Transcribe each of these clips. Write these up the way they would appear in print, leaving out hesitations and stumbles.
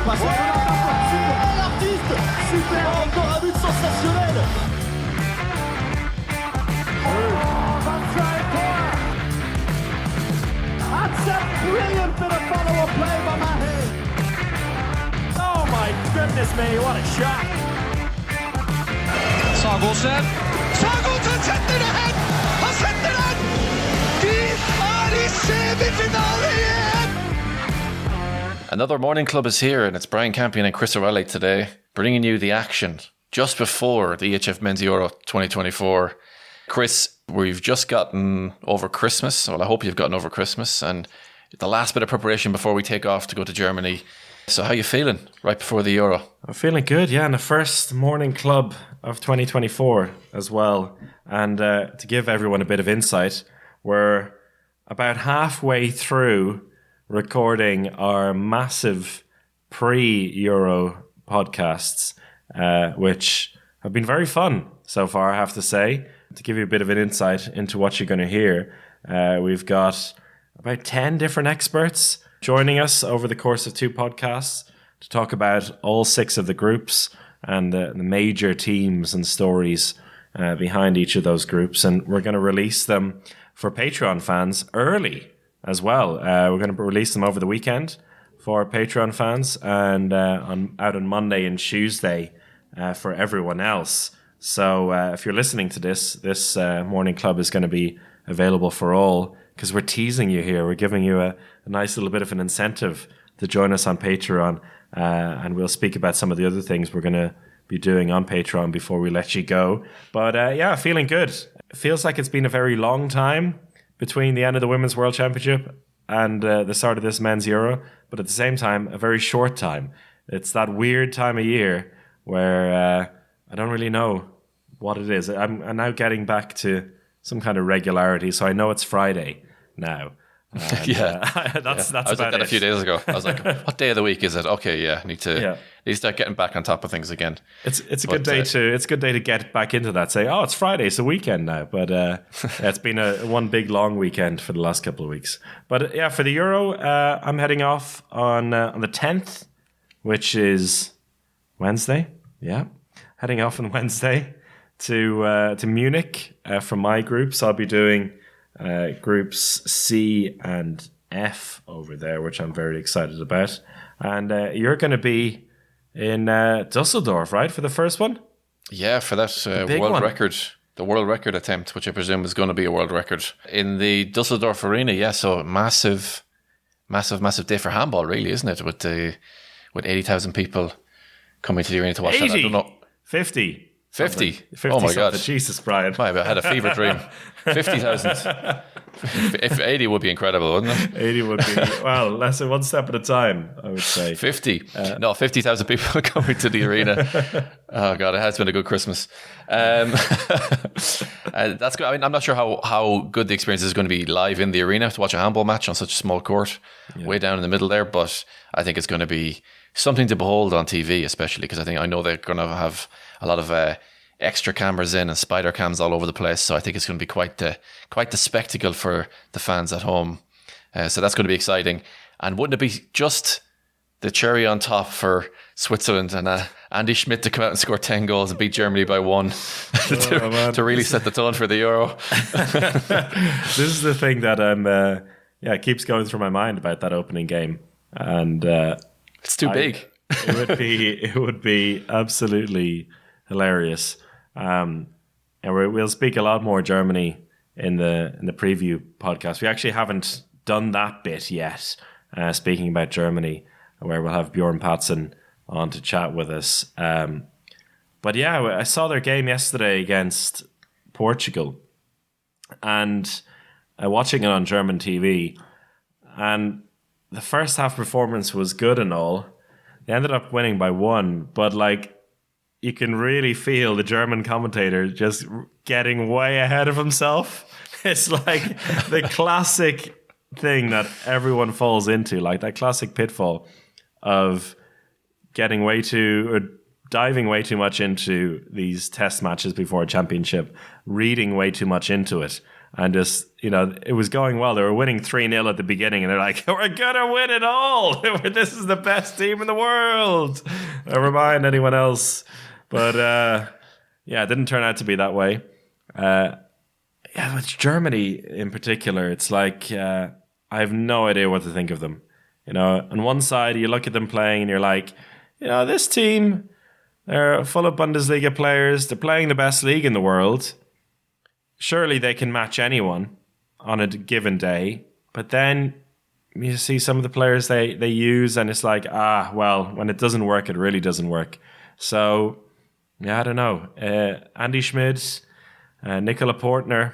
passe. Super l'artiste. Super. Encore un but sensationnel. That's a brilliant bit of follow-up play by Mahe. Oh my goodness me, what a shot. Sagosen setter det hen! Han setter den! De er i semifinale igjen! Another morning club is here, and it's Brian Campion and Chris O'Reilly today, bringing you the action just before the EHF Men's Euro 2024. Chris, we've just gotten over Christmas. Well, I hope you've gotten over Christmas, and the last bit of preparation before we take off to go to Germany. So how are you feeling right before the Euro? I'm feeling good, yeah, and the first morning club of 2024 as well. And to give everyone a bit of insight, we're about halfway through recording our massive pre-Euro podcasts, which have been very fun so far, I have to say. To give you a bit of an insight into what you're going to hear, we've got about 10 different experts joining us over the course of 2 podcasts to talk about all 6 of the groups and the major teams and stories behind each of those groups. And we're going to release them for Patreon fans early as well. We're going to release them over the weekend for Patreon fans and out on Monday and Tuesday for everyone else. So if you're listening to this morning club is going to be available for all, because we're teasing you here. We're giving you a nice little bit of an incentive to join us on Patreon. And we'll speak about some of the other things we're going to be doing on Patreon before we let you go. But yeah, feeling good. It feels like it's been a very long time between the end of the Women's World Championship and the start of this Men's Euro. But at the same time, a very short time. It's that weird time of year where I don't really know what it is. I'm now getting back to some kind of regularity, so I know it's Friday now. And, that's I was about like that it. a few days ago. I was like, what day of the week is it? Okay, yeah, need to start getting back on top of things again. It's a good day to get back into that. Say, oh, it's Friday, it's a weekend now. But it's been one big long weekend for the last couple of weeks. But yeah, for the Euro, I'm heading off on the 10th, which is Wednesday. Yeah, heading off on Wednesday to Munich for my group. So I'll be doing groups C and F over there, which I'm very excited about. And you're going to be in Dusseldorf, right, for the first one? Yeah, for that world record, the world record attempt, which I presume is going to be a world record in the Dusseldorf Arena. Yeah, so massive day for handball, really, isn't it? With 80,000 people coming to the arena to watch 80, that. I don't know. 50. 50? Oh my God. Jesus, Brian. I had a fever dream. 50,000. If 80 would be incredible, wouldn't it? 80 would be, well, less than one step at a time, I would say. 50. 50,000 people coming to the arena. Oh God, it has been a good Christmas. That's good. I mean, I'm not sure how good the experience is going to be live in the arena to watch a handball match on such a small court, way down in the middle there, but I think it's going to be something to behold on TV, especially because I know they're going to have a lot of extra cameras in and spider cams all over the place. So I think it's going to be quite the spectacle for the fans at home. So that's going to be exciting. And wouldn't it be just the cherry on top for Switzerland and Andy Schmidt to come out and score 10 goals and beat Germany by 1 to really set the tone for the Euro? This is the thing that it keeps going through my mind about that opening game. And it's too big. It would be absolutely hilarious. And we'll speak a lot more Germany in the preview podcast. We actually haven't done that bit yet, speaking about Germany, where we'll have Bjorn Patson on to chat with us. But yeah, I saw their game yesterday against Portugal, and watching it on German TV, and the first half performance was good and all. They ended up winning by 1, but you can really feel the German commentator just getting way ahead of himself. It's like the classic thing that everyone falls into, like that classic pitfall of getting diving way too much into these test matches before a championship, reading way too much into it, and just, it was going well. They were winning 3-0 at the beginning, and they're like, we're gonna win it all. This is the best team in the world. Never mind anyone else. But it didn't turn out to be that way. With Germany in particular, it's like I have no idea what to think of them. On one side, you look at them playing and you're like, this team, they're full of Bundesliga players. They're playing the best league in the world. Surely they can match anyone on a given day. But then you see some of the players they use, and it's like, when it doesn't work, it really doesn't work. So, I don't know. Andy Schmid, Nicola Portner,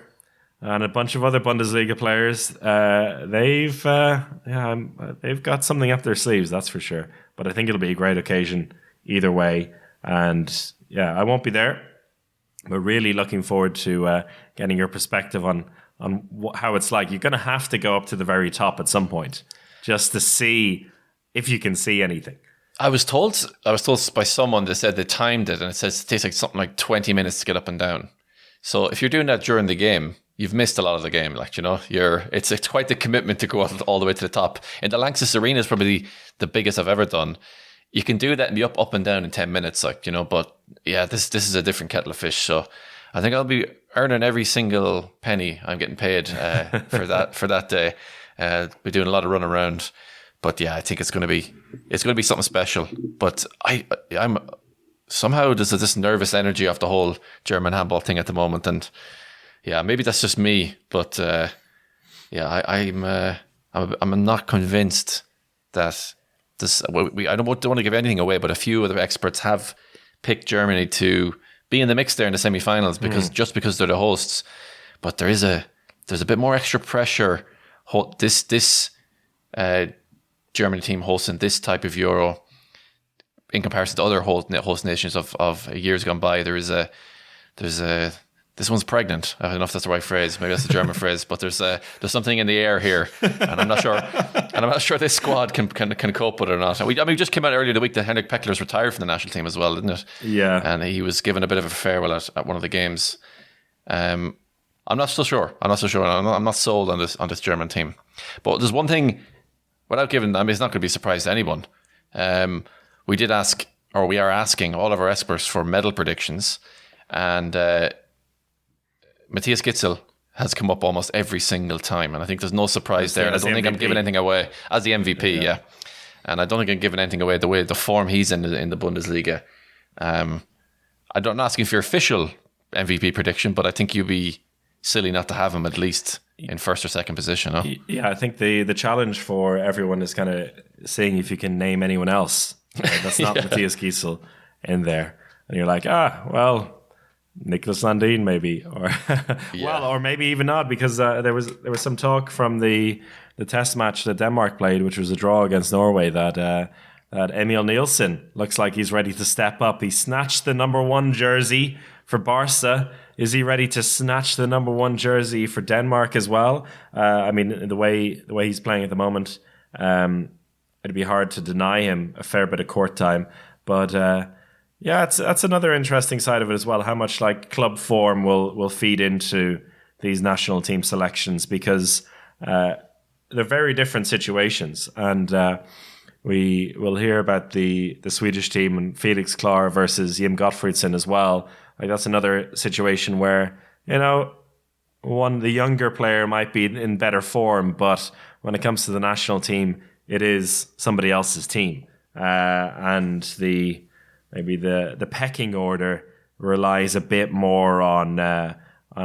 and a bunch of other Bundesliga players, they've got something up their sleeves, that's for sure. But I think it'll be a great occasion either way. And I won't be there. But really looking forward to getting your perspective on how it's like. You're going to have to go up to the very top at some point just to see if you can see anything. I was told by someone that said they timed it, and it says it takes like something like 20 minutes to get up and down. So if you're doing that during the game, you've missed a lot of the game. It's quite the commitment to go all the way to the top. And the Lanxess Arena is probably the biggest I've ever done. You can do that and be up and down in 10 minutes, but this is a different kettle of fish. So I think I'll be earning every single penny I'm getting paid for that day. Be doing a lot of run around, but I think it's going to be something special. But I'm somehow there's this nervous energy off the whole German handball thing at the moment, and maybe that's just me, but I'm not convinced that. I don't want to give anything away, but a few other experts have picked Germany to be in the mix there in the semi-finals because they're the hosts. But there's a bit more extra pressure. This Germany team hosting this type of Euro in comparison to other host nations of years gone by. This one's pregnant. I don't know if that's the right phrase. Maybe that's the German phrase. But there's something in the air here, and I'm not sure. And I'm not sure this squad can cope with it or not. We just came out earlier the week that Henrik Pekler's retired from the national team as well, didn't it? Yeah. And he was given a bit of a farewell at one of the games. I'm not so sure. I'm not sold on this German team. But there's one thing, without giving, it's not going to be a surprise to anyone. We did ask, or we are asking all of our experts for medal predictions, and Matthias Gitzel has come up almost every single time, and I think there's no surprise there. And I don't think I'm giving anything away as the MVP, yeah. And I don't think I'm giving anything away the form he's in the Bundesliga. I'm not asking for your official MVP prediction, but I think you'd be silly not to have him at least in first or second position. Huh? Yeah, I think the challenge for everyone is kind of seeing if you can name anyone else that's not Matthias Gitzel in there, and you're like, Nicholas Landin maybe, or or maybe even not, because there was some talk from the test match that Denmark played, which was a draw against Norway, that Emil Nielsen looks like he's ready to step up. He snatched the number 1 jersey for Barca. Is he ready to snatch the number 1 jersey for Denmark as well? The way he's playing at the moment, it'd be hard to deny him a fair bit of court time, but. That's another interesting side of it as well. How much club form will feed into these national team selections, because they're very different situations. And we will hear about the Swedish team and Felix Klar versus Jim Gottfriedson as well. That's another situation where the younger player might be in better form, but when it comes to the national team, it is somebody else's team, and maybe the pecking order relies a bit more on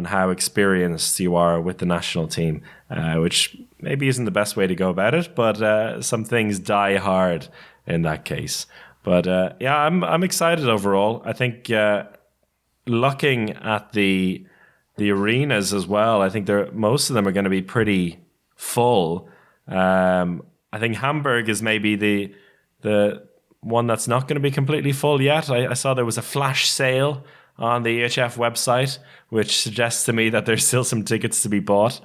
how experienced you are with the national team, which maybe isn't the best way to go about it, but some things die hard in that case. But I'm excited overall. I think looking at the arenas as well, I think most of them are going to be pretty full. I think Hamburg is maybe the one that's not going to be completely full yet. I saw there was a flash sale on the EHF website, which suggests to me that there's still some tickets to be bought.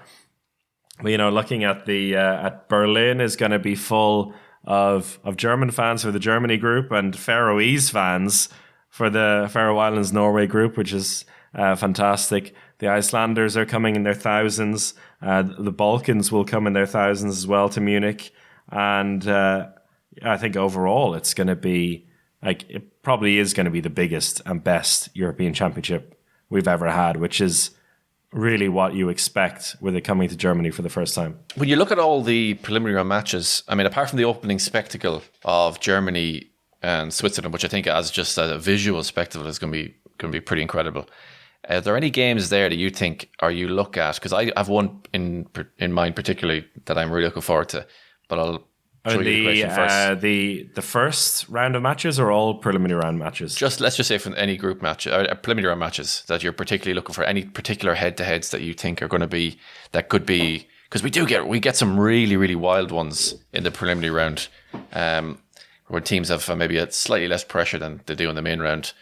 But, looking at at Berlin is going to be full of German fans for the Germany group and Faroese fans for the Faroe Islands Norway group, which is fantastic. The Icelanders are coming in their thousands. The Balkans will come in their thousands as well to Munich. And I think overall it's going to be, it probably is going to be the biggest and best European Championship we've ever had, which is really what you expect with it coming to Germany for the first time. When you look at all the preliminary round matches, I mean, apart from the opening spectacle of Germany and Switzerland, which I think as just a visual spectacle is going to be pretty incredible. Are there any games there that you think, or you look at? Because I have one in mind particularly that I'm really looking forward to, but I'll show you the question first. The first round of matches are all preliminary round matches? Let's just say from any group match, or preliminary round matches that you're particularly looking for, any particular head-to-heads that you think are going to be, that could be, because we get some really, really wild ones in the preliminary round, where teams have maybe a slightly less pressure than they do in the main round.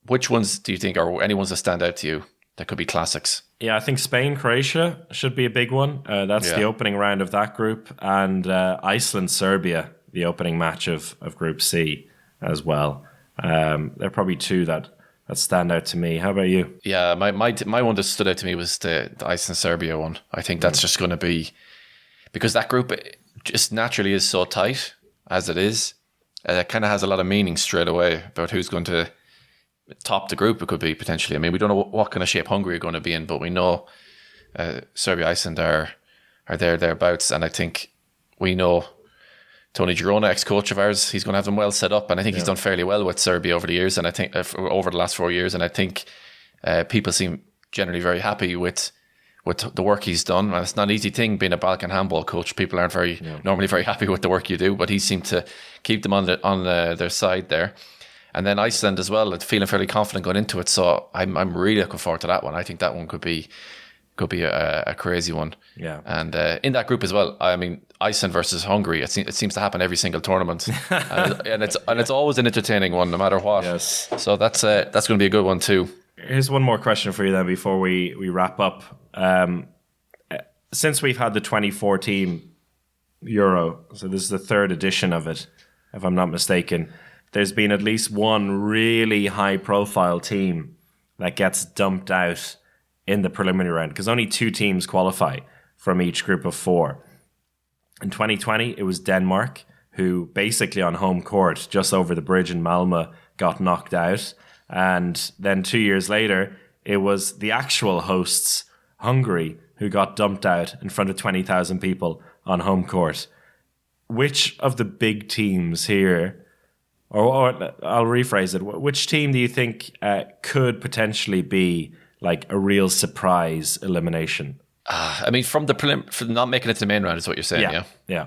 Which ones do you think, or any ones that stand out to you that could be classics? Yeah, I think Spain-Croatia should be a big one. That's the opening round of that group. And Iceland-Serbia, the opening match of Group C as well. They're probably two that stand out to me. How about you? Yeah, my one that stood out to me was the Iceland-Serbia one. I think that's just going to be, because that group just naturally is so tight as it is. It kind of has a lot of meaning straight away about who's going to top the group. It could be potentially. I mean, we don't know what kind of shape Hungary are going to be in, but we know Serbia, Iceland are thereabouts, and I think we know Tony Girona, ex-coach of ours, he's going to have them well set up, and I think he's done fairly well with Serbia over the years, and I think over the last 4 years, and I think people seem generally very happy with the work he's done. And it's not an easy thing being a Balkan handball coach. People aren't normally very happy with the work you do, but he seemed to keep them on their side there. And then Iceland as well, feeling fairly confident going into it. So I'm really looking forward to that one. I think that one could be a crazy one. Yeah. And in that group as well, I mean, Iceland versus Hungary, it seems to happen every single tournament, and it's always an entertaining one, no matter what. Yes. So that's going to be a good one too. Here's one more question for you then before we wrap up. Since we've had the 2014 Euro, so this is the third edition of it, if I'm not mistaken, there's been at least one really high-profile team that gets dumped out in the preliminary round, because only 2 teams qualify from each group of 4. In 2020, it was Denmark, who basically on home court, just over the bridge in Malmö, got knocked out. And then 2 years later, it was the actual hosts, Hungary, who got dumped out in front of 20,000 people on home court. Which of the big teams here, or I'll rephrase it, which team do you think could potentially be like a real surprise elimination? I mean, from not making it to the main round is what you're saying, yeah.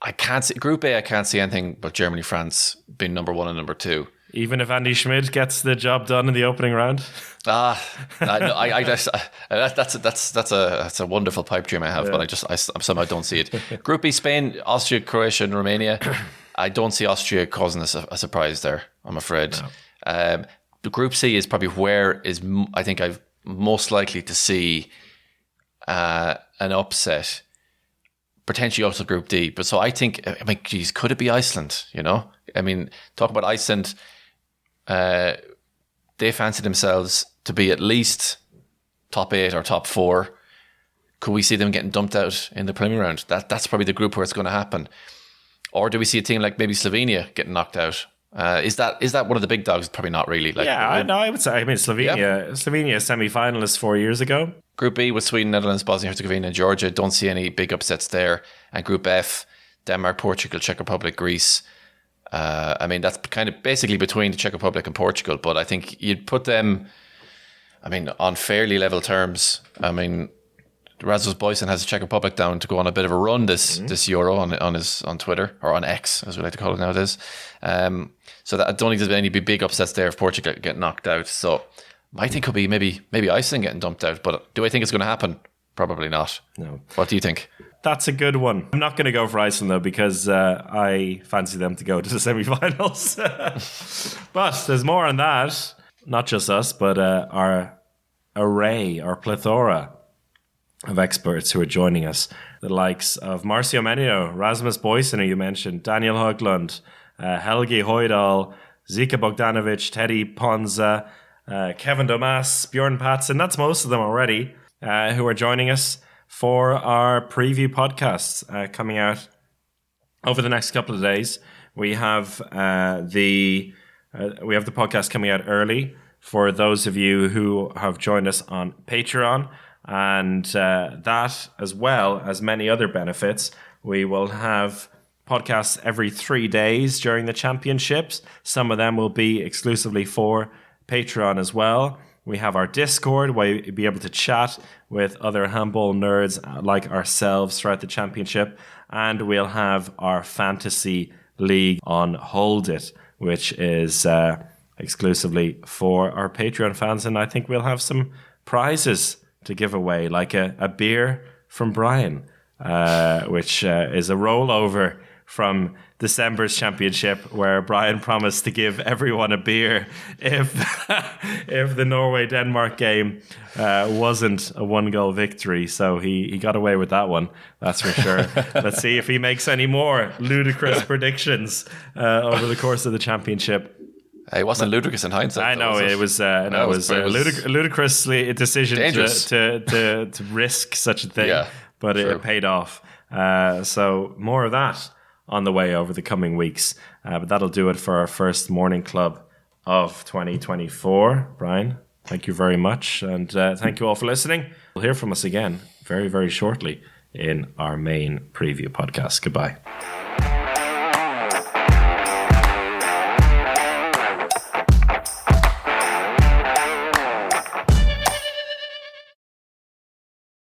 I can't see Group A. I can't see anything but Germany, France being number 1 and number 2. Even if Andy Schmidt gets the job done in the opening round. That's a wonderful pipe dream I have, but I somehow don't see it. Group B: Spain, Austria, Croatia, and Romania. I don't see Austria causing a surprise there, I'm afraid. No. The Group C is probably where I think I've most likely to see an upset, potentially also Group D. But so I think, geez, could it be Iceland? You know, I mean, talk about Iceland. They fancy themselves to be at least top 8 or top 4. Could we see them getting dumped out in the preliminary round? That's probably the group where it's going to happen. Or do we see a team like maybe Slovenia getting knocked out? Is that one of the big dogs? Probably not really. I would say. I mean, Slovenia semi-finalists 4 years ago. Group B with Sweden, Netherlands, Bosnia Herzegovina, and Georgia. Don't see any big upsets there. And Group F, Denmark, Portugal, Czech Republic, Greece. I mean, that's kind of basically between the Czech Republic and Portugal. But I think you'd put them, on fairly level terms. I mean, Rasmus Boysen has the Czech Republic down to go on a bit of a run this Euro on Twitter, or on X as we like to call it nowadays. So that I don't think there's any big upsets there if Portugal get knocked out. So my thing could be maybe Iceland getting dumped out. But do I think it's going to happen? Probably not. No. What do you think? That's a good one. I'm not going to go for Iceland though, because I fancy them to go to the semi-finals. But there's more on that. Not just us, but our plethora of experts who are joining us. The likes of Marcio Menino, Rasmus Boysen, who you mentioned, Daniel Höglund, Helgi Højdahl, Zika Bogdanovic, Teddy Ponza, Kevin Domas, Bjorn Patson, that's most of them already, who are joining us for our preview podcasts coming out over the next couple of days. We have the podcast coming out early for those of you who have joined us on Patreon, and that, as well as many other benefits, we will have podcasts every 3 days during the championships. Some of them will be exclusively for Patreon as well. We have our Discord where you'll be able to chat with other handball nerds like ourselves throughout the championship. And we'll have our fantasy league on Hold It, which is exclusively for our Patreon fans. And I think we'll have some prizes to give away, like a beer from Brian, which is a rollover from December's championship, where Brian promised to give everyone a beer if the Norway-Denmark game wasn't a 1-goal victory. So he got away with that one, that's for sure. Let's see if he makes any more ludicrous predictions over the course of the championship. It wasn't ludicrous in hindsight. I know it was a ludicrously decision to risk such a thing, but it paid off. So more of that on the way over the coming weeks. But that'll do it for our first morning club of 2024. Brian, thank you very much. And thank you all for listening. We'll hear from us again very, very shortly in our main preview podcast. Goodbye.